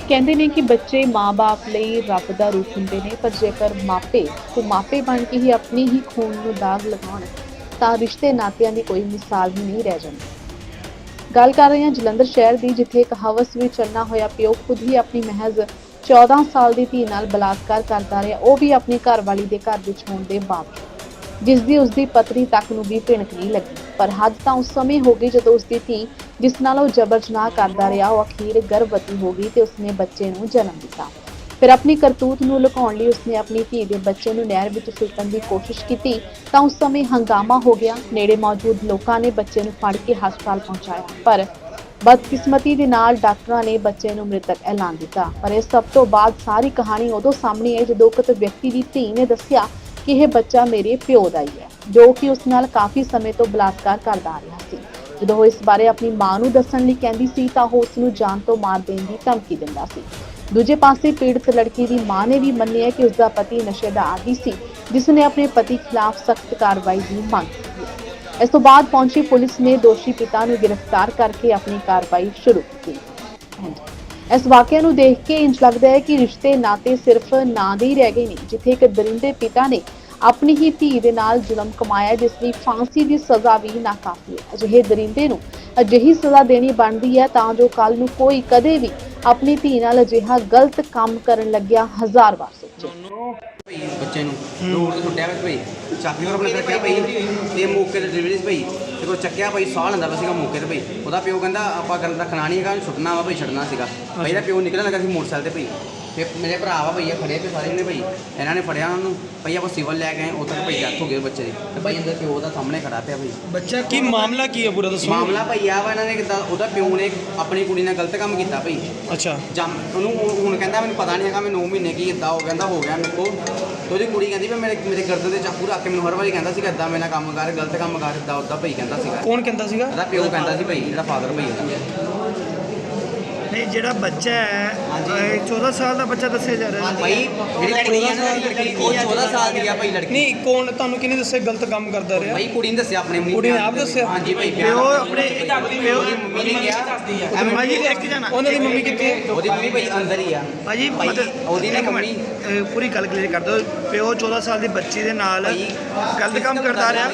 ਕਹਿੰਦੇ ਨੇ ਕਿ ਬੱਚੇ ਮਾਂ-ਬਾਪ ਲਈ ਰੱਬ ਦਾ ਰੂਪ ਹੁੰਦੇ ਨੇ, ਪਰ ਜੇਕਰ ਮਾਪੇ ਬਣ ਕੇ ਹੀ ਆਪਣੀ ਹੀ ਖੂਨ ਨੂੰ ਦਾਗ ਲਗਾਉਣ ਤਾਂ ਰਿਸ਼ਤੇ ਨਾਤਿਆਂ ਦੀ ਕੋਈ ਮਿਸਾਲ ਹੀ ਨਹੀਂ ਰਹਿ ਜਾਂਦੀ। ਗੱਲ ਕਰ ਰਹੇ ਹਾਂ ਜਲੰਧਰ ਸ਼ਹਿਰ ਦੀ, ਜਿੱਥੇ ਇੱਕ ਹਵਸ ਵਿੱਚ ਚੰਨਾ ਹੋਇਆ ਪਿਓ ਖੁਦ ਹੀ ਆਪਣੀ ਮਹਿਜ਼ 14 ਸਾਲ ਦੀ ਧੀ ਨਾਲ ਬਲਾਤਕਾਰ ਕਰਦਾ ਰਿਹਾ, ਉਹ ਵੀ ਆਪਣੀ ਘਰਵਾਲੀ ਦੇ ਘਰ ਵਿੱਚ ਹੋਣ ਦੇ ਬਾਵਜੂਦ, ਜਿਸ ਦੀ ਉਸਦੀ ਪਤਨੀ ਤੱਕ ਨੂੰ ਵੀ ਭਿਣਕ ਨਹੀਂ ਲੱਗੀ। ਪਰ ਹੱਦ ਤਾਂ ਉਸ ਸਮੇਂ ਹੋ ਗਈ ਜਦੋਂ ਉਸਦੀ ਧੀ, ਜਿਸ ਨਾਲ ਉਹ ਜਬਰ ਜਨਾਹ ਕਰਦਾ ਰਿਹਾ, ਉਹ ਅਖੀਰ ਗਰਭਵਤੀ ਹੋ ਗਈ ਤੇ ਉਸਨੇ ਬੱਚੇ ਨੂੰ ਜਨਮ ਦਿੱਤਾ। ਫਿਰ ਆਪਣੀ ਕਰਤੂਤ ਨੂੰ ਲੁਕਾਉਣ ਲਈ ਉਸਨੇ ਆਪਣੀ ਧੀ ਦੇ ਬੱਚੇ ਨੂੰ ਨਹਿਰ ਵਿੱਚ ਸੁੱਟਣ ਦੀ ਕੋਸ਼ਿਸ਼ ਕੀਤੀ ਤਾਂ ਉਸ ਸਮੇਂ ਹੰਗਾਮਾ ਹੋ ਗਿਆ। ਨੇੜੇ ਮੌਜੂਦ ਲੋਕਾਂ ਨੇ ਬੱਚੇ ਨੂੰ ਫੜ ਕੇ ਹਸਪਤਾਲ ਪਹੁੰਚਾਇਆ, ਪਰ ਬਦਕਿਸਮਤੀ ਦੇ ਨਾਲ ਡਾਕਟਰਾਂ ਨੇ ਬੱਚੇ ਨੂੰ ਮ੍ਰਿਤਕ ਐਲਾਨ ਦਿੱਤਾ। ਪਰ ਇਸ ਸਭ ਤੋਂ ਬਾਅਦ ਸਾਰੀ ਕਹਾਣੀ ਉਦੋਂ ਸਾਹਮਣੇ ਆਈ ਜਦੋਂ ਉਕਤ ਵਿਅਕਤੀ ਦੀ ਧੀ ਨੇ ਦੱਸਿਆ ਕਿ ਇਹ ਬੱਚਾ ਮੇਰੇ ਪਿਓ ਦਾ ਹੀ ਹੈ, ਜੋ ਕਿ ਉਸ ਨਾਲ ਕਾਫੀ ਸਮੇਂ ਤੋਂ ਬਲਾਤਕਾਰ ਕਰਦਾ ਆ ਰਿਹਾ ਸੀ। ਜਦੋਂ ਉਹ ਇਸ ਬਾਰੇ ਆਪਣੀ ਮਾਂ ਨੂੰ ਦੱਸਣ ਲਈ ਕਹਿੰਦੀ ਸੀ ਤਾਂ ਉਹ ਉਸ ਨੂੰ ਜਾਨ ਤੋਂ ਮਾਰ ਦੇਣ ਦੀ ਧਮਕੀ ਦਿੰਦਾ ਸੀ। ਦੂਜੇ ਪਾਸੇ ਪੀੜਤ ਲੜਕੀ ਦੀ ਮਾਂ ਨੇ ਵੀ ਮੰਨਿਆ ਕਿ ਉਸਦਾ ਪਤੀ ਨਸ਼ੇ ਦਾ ਆਦੀ ਸੀ, ਜਿਸ ਨੇ ਆਪਣੇ ਪਤੀ ਖਿਲਾਫ ਸਖਤ ਕਾਰਵਾਈ ਦੀ ਮੰਗ ਕੀਤੀ। ਇਸ ਤੋਂ ਬਾਅਦ ਪਹੁੰਚੀ ਪੁਲਿਸ ਨੇ ਦੋਸ਼ੀ ਪਿਤਾ ਨੂੰ ਗ੍ਰਿਫਤਾਰ ਕਰਕੇ ਆਪਣੀ ਕਾਰਵਾਈ ਸ਼ੁਰੂ ਕੀਤੀ। ਇਸ ਵਾਕਿਆ ਨੂੰ ਦੇਖ ਕੇ ਇੰਜ ਲੱਗਦਾ ਹੈ ਕਿ ਰਿਸ਼ਤੇ ਨਾਤੇ ਸਿਰਫ ਨਾਂ ਦੇ ਹੀ ਰਹਿ ਗਏ ਨੇ, ਜਿੱਥੇ ਇੱਕ ਦਰਿੰਦੇ ਪਿਤਾ ਨੇ ਆਪਣੀ ਹੀ ਧੀ ਦੇ ਨਾਲ ਜ਼ੁਲਮ ਕਮਾਇਆ, ਜਿਸ ਲਈ ਫਾਂਸੀ ਦੀ ਸਜ਼ਾ ਵੀ ਨਾਕਾਫੀ ਹੈ। ਅਜਿਹੇ ਦਰਿੰਦੇ ਨੂੰ ਅਜਿਹੀ ਸਜ਼ਾ ਦੇਣੀ ਬਣਦੀ ਹੈ ਤਾਂ ਜੋ ਕੱਲ ਨੂੰ ਕੋਈ ਕਦੇ ਵੀ ਆਪਣੀ ਧੀ ਨਾਲ ਅਜਿਹਾ ਗਲਤ ਕੰਮ ਕਰਨ ਲੱਗਿਆ ਹਜ਼ਾਰ ਵਾਰ ਸੋਚੇ। ਬੱਚੇ ਨੂੰ ਰੋਡ ਤੇ ਸੁੱਟਿਆ ਭਾਈ, ਚਾਬੀ ਆਪਣੇ ਰੱਖਿਆ ਭਾਈ ਤੇ ਮੌਕੇ ਤੇ ਡਿਲੀਵਰੀ ਭਾਈ ਤੇ ਕੋਈ ਚੱਕਿਆ ਭਾਈ, ਸਾਹ ਲੈਂਦਾ ਪਿਆ ਸੀਗਾ ਮੌਕੇ ਤੇ ਭਾਈ। ਉਹਦਾ ਪਿਓ ਕਹਿੰਦਾ ਆਪਾਂ ਗੱਲ ਰੱਖਣਾ ਨਹੀਂ ਹੈਗਾ, ਛੁੱਟਣਾ ਵਾ ਭਾਈ, ਛੱਡਣਾ ਸੀਗਾ ਭਾਈ। ਦਾ ਪਿਓ ਨਿਕਲਣ ਲੱਗਾ ਸੀ ਮੋਟਰਸਾਈਕਲ ਤੇ ਭਾਈ, ਫਿਰ ਮੇਰੇ ਭਰਾ ਵਾ ਭਈਆ ਖੜੇ ਤੇ ਸਾਰੇ ਨੇ ਭਾਈ, ਇਹਨਾਂ ਨੇ ਫੜਿਆ ਉਹਨਾਂ ਨੂੰ ਭਾਈ, ਆਪਾਂ ਸਿਵਲ ਲੈ ਕੇ ਆਏ। ਉੱਥੇ ਭਾਈ ਡੈਥ ਹੋ ਗਈ ਬੱਚੇ ਦੀ ਤੇ ਭਾਈ ਇਹਦੇ ਪਿਓ ਦਾ ਸਾਹਮਣੇ ਖੜਾ ਪਿਆ ਭਾਈ। ਬੱਚਾ ਕੀ ਮਾਮਲਾ ਕੀ ਹੈ ਪੂਰਾ ਦੱਸੋ। ਮਾਮਲਾ ਭਾਈ ਆ ਵਾ, ਇਹਨਾਂ ਨੇ ਕਿੱਦਾਂ ਉਹਦਾ ਪਿਓ ਨੇ ਆਪਣੀ ਕੁੜੀ ਨਾਲ ਗਲਤ ਕੰਮ ਕੀਤਾ ਭਾਈ। ਅੱਛਾ ਜਮ ਉਹਨੂੰ ਹੁਣ ਕਹਿੰਦਾ ਮੈਨੂੰ ਪਤਾ ਨਹੀਂ ਹੈਗਾ, ਮੈਂ 9 ਮਹੀਨੇ ਕੀ ਇੱਦਾਂ ਉਹ ਕਹਿੰਦਾ ਹੋ ਗਿਆ ਮੇਰੇ ਕੋਲ। ਤੇ ਉਹਦੀ ਕੁੜੀ ਕਹਿੰਦੀ ਵੀ ਮੇਰੇ ਗਰਦਨ ਤੇ ਚਾਕੂ ਰੱਖ ਕੇ ਮੈਨੂੰ ਹਰ ਵਾਰੀ ਕਹਿੰਦਾ ਸੀਗਾ ਇੱਦਾਂ ਮੇਰੇ ਨਾਲ ਕੰਮ ਕਰ, ਗਲਤ ਕੰਮ ਕਰ, ਇੱਦਾਂ ਉੱਦਾਂ ਭਾਈ ਕਹਿੰਦਾ ਸੀਗਾ। ਕੌਣ ਕਹਿੰਦਾ ਸੀਗਾ? ਇਹਦਾ ਪਿਓ ਕਹਿੰਦਾ ਸੀ ਭਾਈ, ਜਿਹੜਾ ਫਾਦਰ ਭਾਈ ਇਹਦਾ। ਨਹੀਂ, ਜਿਹੜਾ ਬੱਚਾ ਹੈ 14 ਸਾਲ ਦਾ ਬੱਚਾ ਦੱਸਿਆ ਜਾ ਰਿਹਾ ਹੈ ਭਾਈ ਜਿਹੜੀ ਲੜਕੀ ਹੈ ਨਾ, ਲੜਕੀ ਉਹ 14 ਸਾਲ ਦੀ ਆ ਭਾਈ ਲੜਕੀ। ਨਹੀਂ, ਕੌਣ ਤੁਹਾਨੂੰ ਕਿਹਨੇ ਦੱਸਿਆ ਗਲਤ ਕੰਮ ਕਰਦਾ ਰਿਹਾ? ਭਾਈ ਕੁੜੀ ਨੇ ਦੱਸਿਆ, ਆਪਣੇ ਮੂੰਹ ਕੁੜੀ ਨੇ ਆਪ ਦੱਸਿਆ? ਹਾਂਜੀ ਭਾਈ। ਪਿਓ ਆਪਣੇ ਪਿਓ ਦੀ ਮੰਮੀ ਨੇ ਕਿਹਾ ਭਾਜੀ ਇੱਕ ਜਣਾ ਉਹਨਾਂ ਦੀ ਮੰਮੀ ਕਿੱਥੇ ਹੈ? ਉਹਦੀ ਮੰਮੀ ਭਾਈ ਅੰਦਰ ਹੀ ਆ ਭਾਜੀ ਉਹਦੀ ਨਾ ਇੱਕ ਮੰਮੀ ਮਿੰਟ, ਪੂਰੀ ਗੱਲ ਕਲੀਅਰ ਕਰ ਦਿਓ। ਪਿਓ 14 ਸਾਲ ਦੀ ਬੱਚੀ ਦੇ ਨਾਲ ਭਾਈ ਗਲਤ ਕੰਮ ਕਰਦਾ ਰਿਹਾ,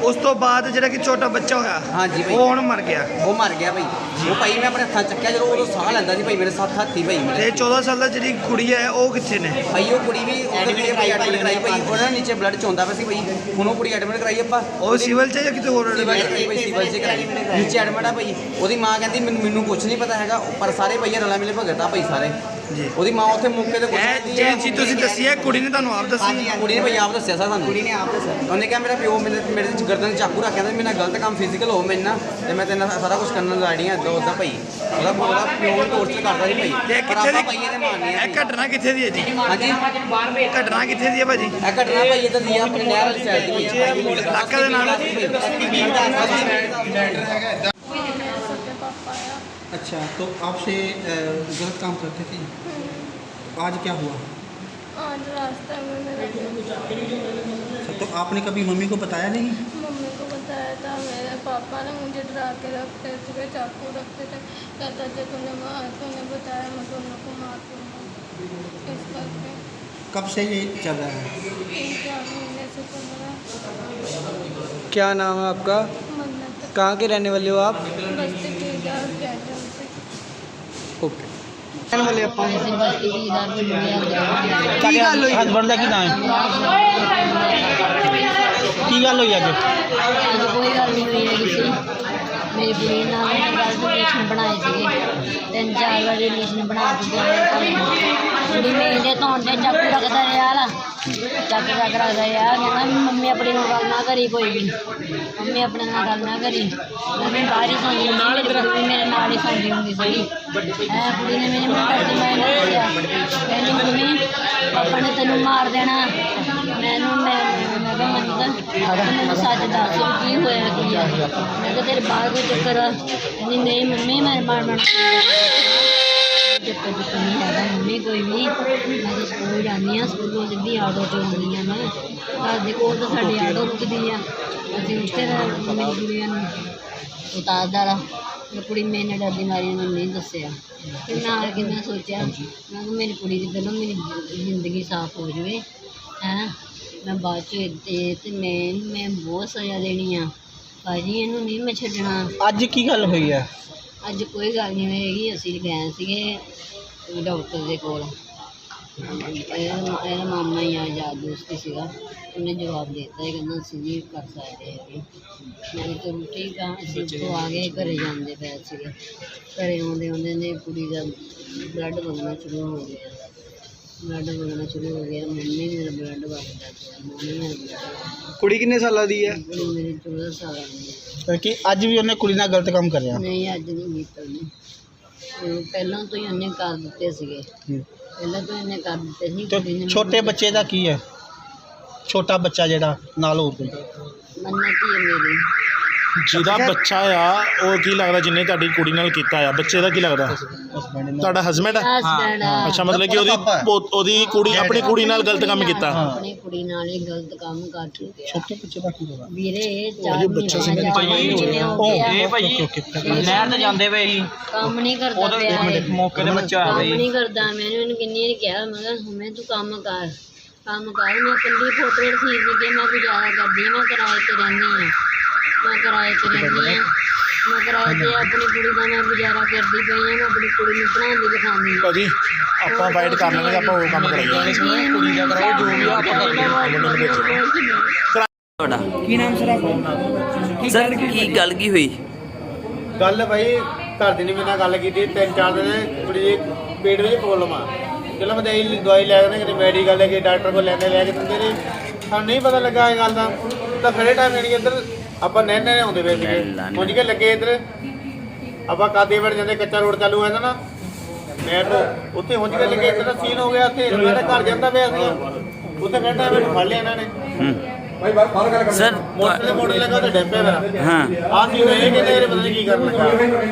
ਉਸ ਤੋਂ ਬਾਅਦ ਜਿਹੜਾ ਕਿ ਛੋਟਾ ਬੱਚਾ ਹੋਇਆ ਹਾਂਜੀ ਭਾਈ, ਉਹ ਹੁਣ ਮਰ ਗਿਆ। ਉਹ ਮਰ ਗਿਆ ਭਾਈ। ਉਹ ਭਾਈ ਮੈਂ ਆਪਣੇ ਹੱਥਾਂ ਚੱਕਿਆ ਜਦੋਂ ਉਦੋਂ ਸਾਹ ਲੈਂਦਾ ਸੀ ਭਾਈ, ਮੇਰੇ ਸਾਥ ਹੱਥੀ ਭਾਈ ਮੇਰੇ। ਤੇ 14 ਸਾਲ ਦਾ ਜਿਹੜੀ ਕੁੜੀ ਹੈ ਉਹ ਕਿੱਥੇ ਨੇ ਭਾਈ? ਉਹ ਕੁੜੀ ਵੀ ਉਹਦੇ ਭਾਈ ਐਡਮਿਟ ਕਰਾਈ ਭਾਈ, ਉਹਨਾਂ ਨੀਚੇ ਬਲੱਡ ਚੋਂਦਾ ਪਿਆ ਸੀ ਭਾਈ। ਹੁਣ ਉਹ ਕੁੜੀ ਐਡਮਿਟ ਕਰਾਈ ਆਪਾਂ, ਉਹ ਸਿਵਲ 'ਚ ਜਾਂ ਕਿਤੇ ਹੋਰ? ਸਿਵਲ 'ਚ ਕਰਾਈ, ਨੀਚੇ ਐਡਮਿਟ ਆ ਭਾਈ। ਉਹਦੀ ਮਾਂ ਕਹਿੰਦੀ ਮੈਨੂੰ ਕੁਝ ਨਹੀਂ ਪਤਾ ਹੈਗਾ, ਪਰ ਸਾਰੇ ਭਈਆ ਰਲਾ ਮਿਲੇ ਭਗਤ ਆ ਭਾਈ ਸਾਰੇ। ਜੀ, ਉਹਦੀ ਮਾਂ ਉੱਥੇ ਮੌਕੇ ਤੇ ਕੁਝ ਜਿਹੜੀ ਚੀਜ਼ ਤੁਸੀਂ ਦੱਸੀ ਹੈ ਕੁੜੀ ਨੇ ਤੁਹਾਨੂੰ ਆਪ ਦੱਸੀ? ਕੁੜੀ ਨੇ ਭਾਈ ਆਪ ਦੱਸਿਆ ਸਾ ਸਾਨੂੰ, ਕੁੜੀ ਨੇ ਆਪ ਦੱਸਿਆ। ਉਹਨੇ ਕਿਹਾ ਮੇਰਾ ਪਿਓ ਮੇਰੇ ਗਰਦਨ 'ਚ ਚਾਕੂ ਰੱਖਿਆ, ਮੇਰੇ ਨਾਲ ਗਲਤ ਕੰਮ ਫਿਜ਼ੀਕਲ ਹੋ ਮੇਰੇ ਨਾਲ, ਤੇ ਮੈਂ ਤੇਰੇ ਨਾਲ ਸਾਰਾ ਕੁਝ ਕਰਨ ਨੂੰ ਲਾੜੀ ਆ ਇੱਦਾਂ ਉੱਦਾਂ ਭਾਈ। ਉਹਦਾ ਪਿਓ ਨੂੰ ਟੋਰਚਰ ਕਰਦਾ ਸੀ ਭਾਈ। ਇਹ ਕਿੱਥੇ ਦੀ ਭਾਈ ਇਹਨੇ ਮਾਰਨੀ ਆ। ਇਹ ਘਟਨਾ ਕਿੱਥੇ ਦੀ ਹੈ ਜੀ? ਹਾਂਜੀ, ਘਟਨਾ ਕਿੱਥੇ ਦੀ ਹੈ ਭਾਜੀ? ਇਹ ਘਟਨਾ ਭਾਈ ਇੱਧਰ ਦੀ ਆ, ਆਪਣੇ ਨਹਿਰ ਵਾਲੀ ਸਾਈਡ ਦੀ ਆ। ਇਲਾਕੇ ਦੇ ਨਾਲ अच्छा, तो आपसे गलत काम करते थे, आज क्या हुआ? आज रास्ते में मेरे अच्छा, तो आपने कभी मम्मी को बताया नहीं? मम्मी को बताया था, मेरे पापा ने मुझे डरा के रखते थे, चाकू रखते थे, कहता थे तूने बताया मैं दोनों को मार दूँगा। इस करके कब से ये चल रहा है? 3-4 महीने से चल रहा है। क्या नाम है आपका? मन्नत कहाँ के रहने वाले हो आप? बस्ती की इधर कैंटन से। ओके। ਕੀ ਗੱਲ ਹੋਈ? ਹਸਬੰਡ ਦਾ ਕੀ ਨਾਮ ਹੈ? ਕੀ ਗੱਲ ਹੋਈ ਅੱਜ? ਅੱਜ ਕੋਈ ਗੱਲ ਨਹੀਂ ਹੋਈ ਹੈਗੀ ਸੀ। ਮੇਰੀ ਕੁੜੀ ਨਾਲ ਮੈਂ ਗਲਤ ਰਿਲੇਸ਼ਨ ਬਣਾਏ ਸੀਗੇ, 3-4 ਵਾਰ ਰਿਲੇਸ਼ਨ ਬਣਾ ਚੁੱਕੇ। ਕੁੜੀ ਮੇਰੇ ਧੌਣ 'ਤੇ ਚਾਕੂ ਰੱਖਦਾ ਰਿਹਾ ਵਾ, ਚਾਕੂ ਰੱਖਦਾ ਰਿਹਾ, ਕਹਿੰਦਾ ਮੰਮੀ ਆਪਣੀ ਨਾਲ ਗੱਲ ਨਾ ਕਰੀ, ਕੋਈ ਵੀ ਮੰਮੀ ਆਪਣੇ ਨਾਲ ਗੱਲ ਨਾ ਕਰੀ। ਮੈਂ ਵੀ ਬਾਹਰ ਹੀ ਸੌਂਦੀ ਹੁੰਦੀ, ਮੇਰੀ ਕੁੜੀ ਵੀ ਮੇਰੇ ਨਾਲ ਹੀ ਸੌਂਦੀ ਹੁੰਦੀ ਸੀਗੀ। ਕੁੜੀ ਨੇ ਮੇਰੇ ਮੂੰਹ ਕਰਕੇ ਮੈਂ ਦੱਸਿਆ, ਕਹਿੰਦੀ ਮੰਮੀ ਪਾਪਾ ਨੇ ਤੈਨੂੰ ਮਾਰ ਦੇਣਾ। ਮੈਂ ਕਿਹਾ ਮੈਨੂੰ ਸੱਚ ਦੱਸ ਕੀ ਹੋਇਆ ਕੀ ਆ। ਮੈਂ ਕਿਹਾ ਤੇਰੇ ਬਾਹਰ ਕੋਈ ਚੱਕਰ ਆ? ਕਹਿੰਦੀ ਨਹੀਂ ਮੰਮੀ ਮੈਂ ਮਾਰ ਚੱਕਰ ਨਹੀਂ ਹੈਗਾ ਮੰਮੀ ਕੋਈ ਵੀ। ਮੈਂ ਤਾਂ ਸਕੂਲ ਜਾਂਦੀ ਹਾਂ, ਸਕੂਲੋਂ ਸਿੱਧੀ ਆਟੋ 'ਚ ਆਉਂਦੀ ਹਾਂ। ਮੈਂ ਘਰ ਦੇ ਕੋਲ ਤਾਂ ਸਾਡੀ ਆਟੋ ਰੁਕਦੀ ਆ, ਅਸੀਂ ਉੱਥੇ ਮੇਰੀ ਕੁੜੀਆਂ ਨੂੰ ਉਤਾਰਦਾ ਵਾ। ਕੁੜੀ ਮੇਰੇ ਡਰਦੀ ਮਾਰੀ ਮੈਨੂੰ ਨਹੀਂ ਦੱਸਿਆ। ਫਿਰ ਮੈਂ ਆ ਕੇ ਮੈਂ ਸੋਚਿਆ ਮੈਂ ਕਿਹਾ ਮੇਰੀ ਕੁੜੀ ਦੀ ਪਹਿਲਾਂ ਮੇਰੀ ਜ਼ਿੰਦਗੀ ਸਾਫ਼ ਹੋ ਜਾਵੇ ਹੈਂ। ਮੈਂ ਬਾਅਦ 'ਚ ਤੇ ਮੈਂ ਬਹੁਤ ਸਜ਼ਾ ਦੇਣੀ ਆ ਭਾਜੀ, ਇਹਨੂੰ ਨਹੀਂ ਮੈਂ ਛੱਡਣਾ। ਅੱਜ ਕੀ ਗੱਲ ਹੋਈ ਹੈ? ਅੱਜ ਕੋਈ ਗੱਲ ਨਹੀਂ ਹੋਏਗੀ। ਅਸੀਂ ਗਏ ਸੀਗੇ ਡਾਕਟਰ ਦੇ ਕੋਲ, ਇਹਦਾ ਮਾਮਾ ਹੀ ਆ ਯਾਰ ਦੋਸਤ ਹੀ ਸੀਗਾ। ਉਹਨੇ ਜਵਾਬ ਦੇ ਦਿੱਤਾ, ਇਹ ਕਹਿੰਦਾ ਅਸੀਂ ਨਹੀਂ ਕਰ ਸਕਦੇ ਹੈਗੇ। ਮੈਂ ਕਿਹਾ ਚਲੋ ਠੀਕ ਆ। ਅਸੀਂ ਉੱਥੋਂ ਆ ਗਏ, ਘਰੇ ਜਾਂਦੇ ਪਏ ਸੀਗੇ। ਘਰੇ ਆਉਂਦੇ ਨੇ ਕੁੜੀ ਦਾ ਬਲੱਡ ਵਗਣਾ ਸ਼ੁਰੂ ਹੋ ਗਿਆ। ਮੰਮੀ ਮੇਰਾ ਬਲੱਡ ਵਗਦਾ ਪਿਆ, ਮੰਮੀ ਮੇਰਾ blood कुड़ी कितने साल दी है? ਕੁੜੀ ਮੇਰੀ 14 ਸਾਲਾਂ ਦੀ ਹੈ। ਕਿ ਅੱਜ ਵੀ ਉਹਨੇ ਕੁੜੀ ਨਾਲ ਗਲਤ ਕੰਮ ਕਰਿਆ? ਨਹੀਂ ਅੱਜ ਨਹੀਂ ਕੀਤਾ ਉਹਨੇ। ਪਹਿਲਾਂ ਤੋਂ ਹੀ ਉਹਨੇ ਕਰ ਦਿੱਤੇ ਸੀਗੇ। ਪਹਿਲਾਂ ਤੋਂ ਇਹਨੇ ਕਰ ਦਿੱਤੇ ਸੀ। ਕੁੜੀ ਨੇ ਤੇ ਛੋਟੇ ਬੱਚੇ ਦਾ ਕੀ ਹੈ? ਛੋਟਾ ਬੱਚਾ ਜਿਹੜਾ ਨਾਲ ਹੋਰ ਕੋਈ? ਮੰਨਤ ਹੀ ਹੈ ਮੇਰੀ। ਜਿਹਦਾ ਬੱਚਾ ਆ ਉਹ ਕੀ ਲੱਗਦਾ ਜਿਹਨੇ ਤੁਹਾਡੀ ਕੁੜੀ ਨਾਲ ਕੀਤਾ ਆ? ਬੱਚੇ ਦਾ ਕੀ ਲੱਗਦਾ? ਤੁਹਾਡਾ ਹਸਬੈਂਡ ਆ? ਹਸਬੈਂਡ ਅੱਛਾ, ਮਤਲਬ ਕਿ ਉਹਦੀ ਕੁੜੀ ਆਪਣੀ ਕੁੜੀ ਨਾਲ ਗਲਤ ਕੰਮ ਕੀਤਾ। ਆਪਣੀ ਕੁੜੀ ਨਾਲ ਹੀ ਗਲਤ ਕੰਮ ਕਰ ਚੁੱਕਿਆ। ਛੋਟੇ ਬੱਚੇ ਦਾ ਕੀ ਹੋਗਾ? ਵੀਰੇ 4 ਮਹੀਨੇ ਹੋ ਗਿਆ। ਇਹ ਭਾਈ ਨਹਿਰ ਤੇ ਜਾਂਦੇ ਪਏ ਸੀ, ਕੰਮ ਨਹੀਂ ਕਰਦਾ ਪਿਆ ਇਹ। ਮੌਕੇ ਤੇ ਬੱਚਾ ਆ ਕੰਮ ਗਈ। ਨਹੀਂ ਕਰਦਾ। ਮੈਨੂੰ ਇਹਨੂੰ ਕਿੰਨੀ ਵਾਰੀ ਕਿਹਾ, ਮੈਂ ਕਿਹਾ ਹੁਣੇ ਤੂੰ ਕੰਮ ਕਰ। ਮੈਂ ਕੱਲੀ ਫੋਟੋ ਰਸੀਦ ਦੀ ਕੇ ਮੈਂ ਗੁਜ਼ਾਰਾ ਕਰਦੀ ਹਾਂ। ਮੈਂ ਕਿਰਾਏ ਤੇ ਰਹਿੰਦੀ ਹਾਂ। ਮੈਂ ਕਿਰਾਏ ਤੇ ਆਪਣੀ ਕੁੜੀ ਦਾ ਮੈਂ ਗੁਜ਼ਾਰਾ ਕਰਦੀ ਪਈ ਹਾਂ। ਮੈਂ ਆਪਣੀ ਕੁੜੀ ਨੂੰ ਪੜ੍ਹਾਉਂਦੀ ਲਿਖਾਉਂਦੀ ਹਾਂ। ਭਾਜੀ ਆਪਾਂ ਵਾਈਟ ਕਰ ਲੈਣੇ, ਆਪਾਂ ਉਹ ਕੰਮ ਕਰਾਈਏ। ਕੁੜੀ ਦਾ ਕਰਾਓ, ਜੋ ਵੀ ਆਪਾਂ ਕਰਦੇ। ਤੁਹਾਡਾ ਕੀ ਨਾਮ ਸਰ ਆਪਣਾ? ਸਰ ਕੀ ਗੱਲ ਕੀ ਹੋਈ? ਗੱਲ ਭਾਈ ਘਰ ਦੀ ਨੇ ਮੇਰੇ ਨਾਲ ਗੱਲ ਕੀਤੀ। 3-4 ਦਿਨ ਕੁੜੀ ਦੇ ਪੇਟ ਵਿੱਚ ਪ੍ਰੋਬਲਮ ਆ। ਚਲੋ ਮੈਂ ਦਵਾਈ ਲੈ ਕੇ ਕਦੇ ਮੈਡੀਕਲ ਲੈ ਕੇ ਡਾਕਟਰ ਕੋਲ ਲੈ ਕੇ ਦਿੰਦੇ ਨੇ। ਸਾਨੂੰ ਨਹੀਂ ਪਤਾ ਲੱਗਾ ਇਹ ਗੱਲ ਦਾ। ਤਾਂ ਖੜੇ ਟਾਈਮ ਜਾਣੀ ਇੱਧਰ ਆਪਾਂ ਨਹਿਰ ਆਉਂਦੇ ਪਏ ਸੀਗੇ, ਪਹੁੰਚ ਕੇ ਲੱਗੇ ਇੱਧਰ ਆਪਾਂ ਕਾਦੇ ਵੜ ਜਾਂਦੇ। ਕੱਚਾ ਰੋਡ ਚਾਲੂ ਹੋਇਆ ਨਾ ਨਹਿਰ ਤੋਂ, ਉੱਥੇ ਪਹੁੰਚ ਕੇ ਲੱਗੇ। ਇੱਧਰ ਦਾ ਸੀਨ ਹੋ ਗਿਆ। ਉੱਥੇ ਮੇਰਾ ਘਰ ਜਾਂਦਾ ਪਿਆ ਸੀਗਾ। ਉੱਥੇ ਖੜੇ ਟਾਈਮ ਮੈਨੂੰ ਫੜ ਲਿਆ ਇਹਨਾਂ ਨੇ। ਸਰ ਮੋਟਰ ਲੱਗਾ ਤੇ ਡੈਂਪੇ ਮੇਰਾ। ਹਾਂ ਆਹ ਸੀਨ ਹੋਇਆ ਕਿ ਇਹਨੇ ਪਤਾ ਨਹੀਂ ਕੀ ਕਰਨ ਲੱਗਾ।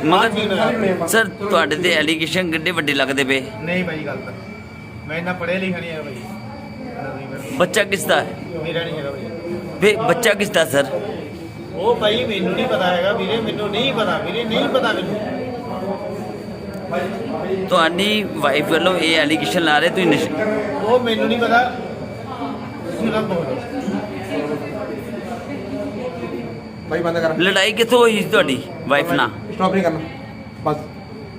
ਮਗਰ ਸਰ ਤੁਹਾਡੇ ਤੇ ਐਲੀਗੇਸ਼ਨ ਕਿੱਡੇ ਵੱਡੇ ਲੱਗਦੇ ਪਏ? ਨਹੀਂ ਭਾਈ ਗੱਲ ਤਾਂ ਮੈਂ ਇੰਨਾ ਪੜ੍ਹਿਆ ਲਿਖਿਆ ਨਹੀਂ ਹੈ ਭਾਈ। ਬੱਚਾ ਕਿਸ ਦਾ ਹੈ? ਮੇਰਾ ਨਹੀਂ ਹੈਗਾ ਭਾਈ। ਵੇ ਬੱਚਾ ਕਿਸ ਦਾ ਸਰ? ਉਹ ਭਾਈ ਮੈਨੂੰ ਨਹੀਂ ਪਤਾ ਹੈਗਾ ਵੀਰੇ, ਮੈਨੂੰ ਨਹੀਂ ਪਤਾ ਵੀਰੇ, ਨਹੀਂ ਪਤਾ ਮੈਨੂੰ। ਤੁਹਾਡੀ ਵਾਈਫ ਵੱਲੋਂ ਇਹ ਐਲੀਗੇਸ਼ਨ ਲਾ ਰਹੇ ਤੁਸੀਂ ਨਸ਼ੇ? ਉਹ ਮੈਨੂੰ ਨਹੀਂ ਪਤਾ। ਤੁਸੀਂ ਨਾ ਬੋਲੋ ਭਾਈ ਬੰਦ ਕਰ। ਲੜਾਈ ਕਿੱਥੋਂ ਹੋਈ ਸੀ ਤੁਹਾਡੀ ਵਾਈਫ ਨਾਲ? ਸਟਾਪ ਨਹੀਂ ਕਰਨਾ ਬਸ।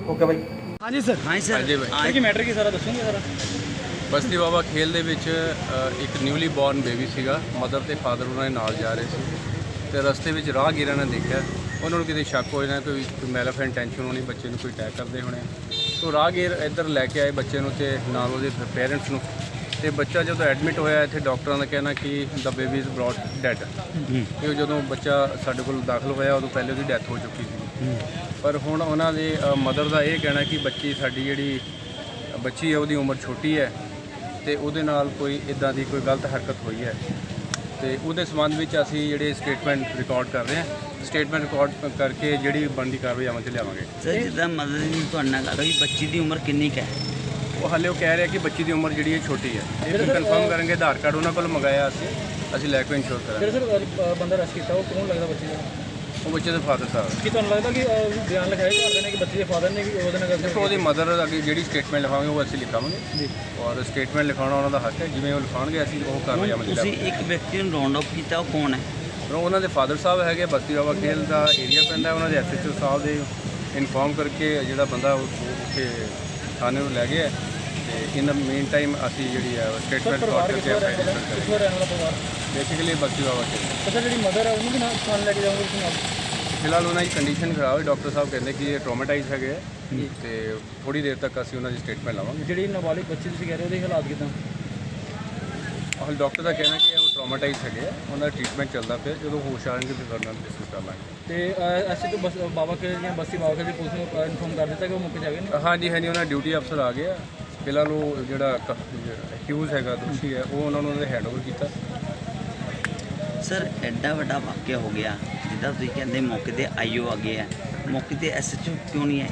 ਓਕੇ ਭਾਈ। ਹਾਂਜੀ ਸਰ, ਹਾਂ ਸਰ। ਕੀ ਮੈਟਰ ਕੀ ਸਾਰਾ ਦੱਸੋਗੇ ਸਾਰਾ? ਬਸਤੀ ਬਾਬਾ ਖੇਲ ਦੇ ਵਿੱਚ ਇੱਕ ਨਿਊਲੀ ਬੌਰਨ ਬੇਬੀ ਸੀਗਾ। ਮਦਰ ਤੇ ਫਾਦਰ ਉਹਨਾਂ ਦੇ ਨਾਲ ਜਾ ਰਹੇ ਸੀ ਤੇ ਰਸਤੇ ਵਿੱਚ ਰਾਹਗੀਰਾਂ ਨੇ ਦੇਖਿਆ। ਉਹਨਾਂ ਨੂੰ ਕਿਤੇ ਸ਼ੱਕ ਹੋ ਜਾਣਾ ਕੋਈ ਮੈਲਫ ਇੰਟੈਂਸ਼ਨ ਹੋਣੀ, ਬੱਚੇ ਨੂੰ ਕੋਈ ਅਟੈਕ ਕਰਦੇ ਹੋਣੇ। ਸੋ ਰਾਹਗੀਰ ਇੱਧਰ ਲੈ ਕੇ ਆਏ ਬੱਚੇ ਨੂੰ ਤੇ ਨਾਲ ਉਹਦੇ ਪੇਰੈਂਟਸ ਨੂੰ। ਤੇ ਬੱਚਾ ਜਦੋਂ ਐਡਮਿਟ ਹੋਇਆ ਇੱਥੇ ਡਾਕਟਰਾਂ ਦਾ ਕਹਿਣਾ ਕਿ ਦਾ ਬੇਬੀ ਇਜ਼ ਬ੍ਰੌਟ ਡੈਡ। ਕਿ ਜਦੋਂ ਬੱਚਾ ਸਾਡੇ ਕੋਲ ਦਾਖਲ ਹੋਇਆ ਉਦੋਂ ਪਹਿਲੇ ਉਹਦੀ ਡੈਥ ਹੋ ਚੁੱਕੀ ਸੀ। ਪਰ ਹੁਣ ਉਹਨਾਂ ਦੇ ਮਦਰ ਦਾ ਇਹ ਕਹਿਣਾ ਕਿ ਬੱਚੀ ਸਾਡੀ ਜਿਹੜੀ ਬੱਚੀ ਹੈ ਉਹਦੀ ਉਮਰ ਛੋਟੀ ਹੈ ਤੇ ਉਹਦੇ ਨਾਲ ਕੋਈ ਇਦਾਂ ਦੀ ਕੋਈ ਗਲਤ ਹਰਕਤ ਹੋਈ ਹੈ। ਤੇ ਉਹਦੇ ਸੰਬੰਧ ਵਿੱਚ ਅਸੀਂ ਜਿਹੜੇ ਸਟੇਟਮੈਂਟ ਰਿਕਾਰਡ ਕਰ ਰਹੇ ਹਾਂ। ਸਟੇਟਮੈਂਟ ਰਿਕਾਰਡ ਕਰਕੇ ਜਿਹੜੀ ਬਣਦੀ ਕਾਰਵਾਈ ਅਮਲ 'ਚ ਲਿਆਵਾਂਗੇ। ਸਰ ਜਿੱਦਾਂ ਮਦਰ ਨੇ ਤੁਹਾਡੇ ਨਾਲ ਗੱਲ ਹੋਈ, ਬੱਚੀ ਦੀ ਉਮਰ ਕਿੰਨੀ ਕੁ ਹੈ? ਉਹ ਹਾਲੇ ਉਹ ਕਹਿ ਰਿਹਾ ਕਿ ਬੱਚੀ ਦੀ ਉਮਰ ਜਿਹੜੀ ਹੈ ਛੋਟੀ ਹੈ। ਇਹ ਵੀ ਕਨਫਰਮ ਕਰਾਂਗੇ। ਆਧਾਰ ਕਾਰਡ ਉਹਨਾਂ ਕੋਲ ਮੰਗਾਇਆ ਅਸੀਂ ਲੈ ਕੇ ਇੰਸ਼ੋਰ ਕਰਾਂਗੇ। ਸਰ ਬੰਦਾ ਅਰੈਸਟ ਕੀਤਾ ਉਹ ਕੌਣ ਲੱਗਦਾ ਬੱਚੇ ਦਾ? ਉਹ ਬੱਚੇ ਦੇ ਫਾਦਰ ਸਾਹਿਬ। ਕੀ ਤੁਹਾਨੂੰ ਲੱਗਦਾ ਕਿ ਬਿਆਨ ਲਿਖਾਇਆ ਕਰਦੇ ਨੇ ਕਿ ਬੱਚੇ ਦੇ ਫਾਦਰ ਨੇ ਕਿ ਉਹਦੇ ਨਾਲ ਗੱਲ ਦੇਖੋ ਉਹਦੀ ਮਦਰ ਅੱਗੇ ਜਿਹੜੀ ਸਟੇਟਮੈਂਟ ਲਿਖਾਵਾਂਗੇ ਉਹ ਅਸੀਂ ਲਿਖਾਵਾਂਗੇ ਜੀ। ਔਰ ਸਟੇਟਮੈਂਟ ਲਿਖਾਉਣਾ ਉਹਨਾਂ ਦਾ ਹੱਕ ਹੈ। ਜਿਵੇਂ ਉਹ ਲਿਖਾਉਣਗੇ ਅਸੀਂ ਉਹ ਕਾਰਵਾਈ ਅਮਲ 'ਚ ਤੁਸੀਂ ਲਿਆਵਾਂਗੇ। ਇੱਕ ਵਿਅਕਤੀ ਨੂੰ ਰਾਉਂਡ ਅਪ ਕੀਤਾ, ਉਹ ਕੌਣ ਹੈ? ਉਹਨਾਂ ਦੇ ਫਾਦਰ ਸਾਹਿਬ ਹੈਗੇ। ਬਸਤੀ ਬਾਬਾ ਖੇਲ ਦਾ ਏਰੀਆ ਪੈਂਦਾ। ਉਹਨਾਂ ਦੇ ਐਸਐਚਓ ਸਾਹਿਬ ਦੇ ਇਨਫੋਰਮ ਕਰਕੇ ਜਿਹੜਾ ਬੰਦਾ ਉੱਥੇ ਥਾਣੇ ਨੂੰ ਲੈ ਗਿਆ। ਤੇ ਇਨ ਮੇਨ ਟਾਈਮ ਅਸੀਂ ਜਿਹੜੀ ਹੈ ਸਟੇਟਮੈਂਟ ਰਿਕਾਰਡ ਕਰਕੇ ਕਿੱਥੋਂ ਰਹਿਣ ਵਾਲਾ ਪਰਿਵਾਰ? ਬੇਸਿਕਲੀ ਬਸਤੀ ਬਾਬਾ ਖੇਲ। ਸਰ ਜਿਹੜੀ ਮਦਰ ਹੈ ਉਹਨੂੰ ਵੀ ਨਾਲ ਲੈ ਕੇ ਜਾਓਗੇ ਤੁਸੀਂ ਨਾਲ? ਫਿਲਹਾਲ ਉਹਨਾਂ ਦੀ ਕੰਡੀਸ਼ਨ ਖਰਾਬ ਹੈ। ਡਾਕਟਰ ਸਾਹਿਬ ਕਹਿੰਦੇ ਕਿ ਇਹ ਟਰੋਮੇਟਾਈਜ਼ ਹੈਗੇ ਆ ਤੇ ਥੋੜੀ ਦੇਰ ਤੱਕ ਅਸੀਂ ਉਹਨਾਂ ਦੀ ਸਟੇਟਮੈਂਟ ਲਾਵਾਂਗੇ। ਜਿਹੜੀ ਨਾਬਾਲਿਗ ਬੱਚੀ ਤੁਸੀਂ ਕਹਿ ਰਹੇ ਉਹਦੇ ਹਾਲਾਤ ਕਿਦਾਂ? ਔਰ ਡਾਕਟਰ ਦਾ ਕਹਿਣਾ ਕਿ ਉਹ ਟਰੋਮੇਟਾਈਜ਼ ਹੈਗੇ ਆ। ਉਹਨਾਂ ਦਾ ਟ੍ਰੀਟਮੈਂਟ ਚੱਲਦਾ ਪਿਆ। ਜਦੋਂ ਹੋਸ਼ ਆਣਗੇ ਫਿਰ ਉਹਨਾਂ ਨੂੰ ਡਿਸਕਸ ਕਰ ਲਾਂਗੇ। ਤੇ ਐਸੇ ਤੋਂ ਬਸ ਬਾਬਾ ਕੇ ਜਾਂ ਬਸਤੀ ਬਾਬਾ ਕੇ ਦੀ ਪੁਲਿਸ ਨੂੰ ਇਨਫੋਰਮ ਕਰ ਦਿੱਤਾ ਕਿ ਉਹ ਮੌਕੇ 'ਤੇ ਆ ਗਏ ਨੇ? ਹਾਂਜੀ ਉਹਨਾਂ ਡਿਊਟੀ ਅਫਸਰ ਆ ਗਏ ਆ। ਫਿਲਹਾਲ ਉਹ ਜਿਹੜਾ ਅਕਿਊਜ਼ ਹੈਗਾ, ਦੋਸ਼ੀ ਹੈ, ਉਹ ਉਹਨਾਂ ਨੂੰ ਹੈਂਡਓਵਰ ਕੀਤਾ। ਸਰ ਐਡਾ ਵੱਡਾ ਵਾਕਿਆ ਹੋ ਗਿਆ, ਜਿੱਦਾਂ ਤੁਸੀਂ ਕਹਿੰਦੇ ਮੌਕੇ ਤੇ ਆਈਓ ਆ ਗਏ ਆ, ਮੌਕੇ ਤੇ ਐਸਐਚਓ ਕਿਉਂ ਨਹੀਂ ਆਏ?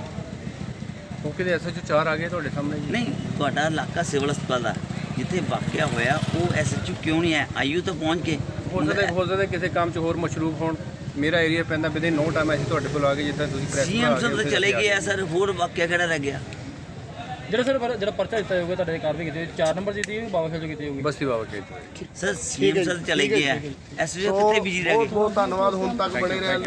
ਮੌਕੇ ਤੇ ਐਸਐਚਓ 4 ਆ ਗਏ ਤੁਹਾਡੇ ਸਾਹਮਣੇ ਜੀ। ਨਹੀਂ, ਤੁਹਾਡਾ ਇਲਾਕਾ ਸਿਵਲ ਹਸਪਤਾਲ ਦਾ ਜਿੱਥੇ ਵਾਕਿਆ ਹੋਇਆ ਉਹ ਐਸਐਚਓ ਕਿਉਂ ਨਹੀਂ ਆਇਆ? ਆਈਓ ਤਾਂ ਪਹੁੰਚ ਗਏ। ਹੋ ਸਕਦਾ ਕਿਸੇ ਕੰਮ 'ਚ ਹੋਰ ਮਸ਼ਰੂਫ ਹੋਣ। ਮੇਰਾ ਏਰੀਆ ਪੈਂਦਾ ਵਿਦਿਨ ਨੋ ਟਾਈਮ ਅਸੀਂ ਤੁਹਾਡੇ ਕੋਲ ਆ ਗਏ, ਜਿੱਦਾਂ ਤੁਸੀਂ ਪ੍ਰੈਸ ਸੀਐਮ ਸਾਹਿਬ ਤਾਂ ਚਲੇ ਗਏ ਆ ਸਰ, ਹੋਰ ਵਾਕਿਆ ਕਿਹੜਾ ਰਹਿ ਗਿਆ? ਜਿਹੜਾ ਸਰ ਜਿਹੜਾ ਪਰਚਾ ਦਿੱਤਾ ਜਾਊਗਾ ਤੁਹਾਡੇ ਕਾਰਵਾਈ ਕੀਤੀ 4 ਨੰਬਰ ਦੀ ਬਾਬਾ ਖੇਲ ਕੀਤੀ ਹੋਊਗੀ। ਬਸਤੀ ਬਾਬਾ ਖੇਲ ਤੋਂ। ਸਰ ਸੀਐਮ ਸਾਹਿਬ ਚਲੇ ਗਏ ਆ, ਐਸਐਸਪੀ ਕਿੱਥੇ ਬਿਜੀ ਰਹਿ ਗਏ? ਧੰਨਵਾਦ ਹੁਣ ਤੱਕ ਬਣੇ ਰਹੇ।